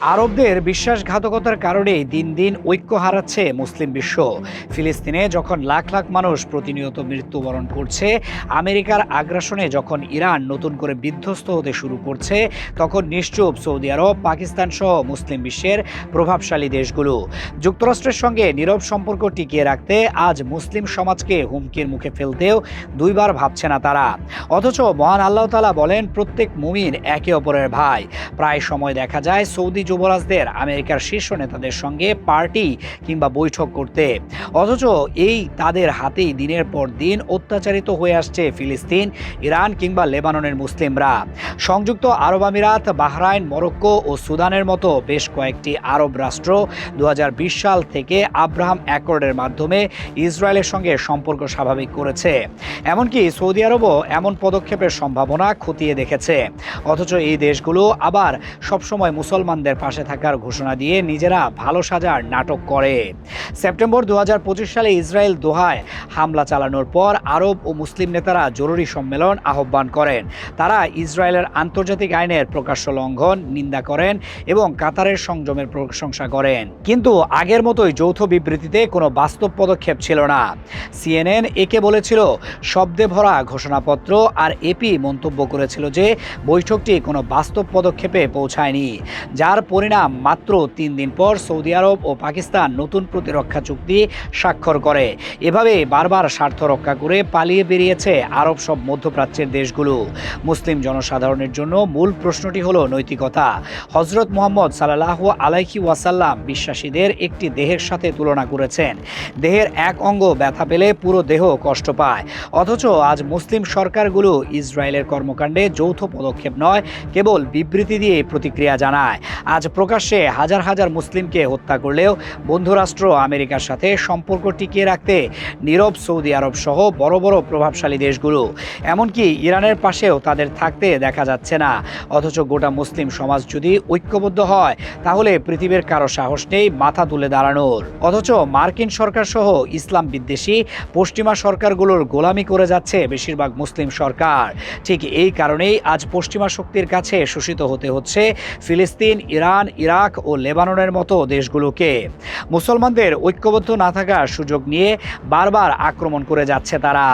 আরবদের বিশ্বাসঘাতকতার কারণেই দিন দিন ঐক্য হারাচ্ছে মুসলিম বিশ্ব। ফিলিস্তিনে যখন লাখ লাখ মানুষ প্রতিনিয়ত মৃত্যুবরণ করছে, আমেরিকার আগ্রাসনে যখন ইরান নতুন করে বিধ্বস্ত হতে শুরু করছে, তখন নিশ্চুপ সৌদি আরব, পাকিস্তান সহ মুসলিম বিশ্বের প্রভাবশালী দেশগুলো যুক্তরাষ্ট্রের সঙ্গে নীরব সম্পর্ক টিকিয়ে রাখতে আজ মুসলিম সমাজকে হুমকির মুখে ফেলতেও দুইবার ভাবছে না তারা। অথচ মহান আল্লাহ তাআলা বলেন, প্রত্যেক মুমিন একে অপরের ভাই। প্রায় সময় দেখা যায় সৌদি যুবরাজদের আমেরিকার শীর্ষ নেতাদের সঙ্গে পার্টি কিংবা বৈঠক করতে, অথচ এই তাদের হাতেই দিনের পর দিন অত্যাচারিত হয়ে আসছে ফিলিস্তিন, ইরান কিংবা লেবাননের মুসলিমরা। সংযুক্ত আরব আমিরাত, বাহরাইন, মরক্কো ও সুদানের মতো বেশ কয়েকটি আরব রাষ্ট্র 2020 সাল থেকে আব্রাহাম অ্যাকর্ডের মাধ্যমে ইসরায়েলের সঙ্গে সম্পর্ক স্বাভাবিক করেছে। এমনকি সৌদি আরবও এমন পদক্ষেপের সম্ভাবনা খতিয়ে দেখেছে। অথচ এই দেশগুলো আবার সবসময় মুসলমানদের পাশে থাকার ঘোষণা দিয়ে নিজেরা ভালো সাজার নাটক করে। সেপ্টেম্বর 2025 সালে ইসরায়েল দোহায় হামলা চালানোর পর আরব ও মুসলিম নেতারা জরুরি সম্মেলন আহ্বান করেন। তারা ইসরায়েলের আন্তর্জাতিক আইনের প্রকাশ্য লঙ্ঘন নিন্দা করেন এবং কাতারের সংযমের প্রশংসা করেন। কিন্তু আগের মতোই যৌথ বিবৃতিতে কোনো বাস্তব পদক্ষেপ ছিল না। CNN একে বলেছিল শব্দে ভরা ঘোষণাপত্র, আর এপি মন্তব্য করেছিল যে বৈঠকটি কোনো বাস্তব পদক্ষেপে পৌঁছায়নি, যার পরিণাম মাত্র 3 দিন পর সৌদি আরব ও পাকিস্তান নতুন প্রতিরক্ষা চুক্তি স্বাক্ষর করে। এভাবে বারবার স্বার্থ রক্ষা করে পালিয়ে বেরিয়েছে আরব সব মধ্যপ্রাচ্যের দেশগুলো। মুসলিম জনসাধারণের জন্য মূল প্রশ্নটি হলো নৈতিকতা। হযরত মুহাম্মদ সাল্লাল্লাহু আলাইহি ওয়াসাল্লাম বিশ্বাসীদের একটি দেহের সাথে তুলনা করেছেন। দেহের এক অঙ্গ ব্যথা পেলে পুরো দেহ কষ্ট পায়। অথচ আজ মুসলিম সরকারগুলো ইসরায়েলের কর্মকাণ্ডে যৌথ পদক্ষেপ নয়, কেবল বিবৃতি দিয়ে প্রতিক্রিয়া জানায়। আজ প্রকাশ্যে হাজার হাজার মুসলিমকে হত্যা করলেও বন্ধুরাষ্ট্র আমেরিকার সাথে সম্পর্ক টিকিয়ে রাখতে নীরব সৌদি আরব সহ বড় বড় প্রভাবশালী দেশগুলো। এমনকি ইরানের পাশেও তাদের থাকতে দেখা যাচ্ছে না। অথচ গোটা মুসলিম সমাজ যদি ঐক্যবদ্ধ হয়, তাহলে পৃথিবীর কারো সাহস নেই মাথা তুলে দাঁড়ানোর। অথচ মার্কিন সরকার সহ ইসলাম বিদ্বেষী পশ্চিমা সরকারগুলোর গোলামি করে যাচ্ছে বেশিরভাগ মুসলিম সরকার। ঠিক এই কারণেই আজ পশ্চিমা শক্তির কাছে শোষিত হতে হচ্ছে ফিলিস্তিন, ইরান, ইরাক ও লেবাননের মতো দেশগুলোকে। মুসলমানদের ঐক্যবদ্ধ না থাকার সুযোগ নিয়ে বারবার আক্রমণ করে যাচ্ছে তারা।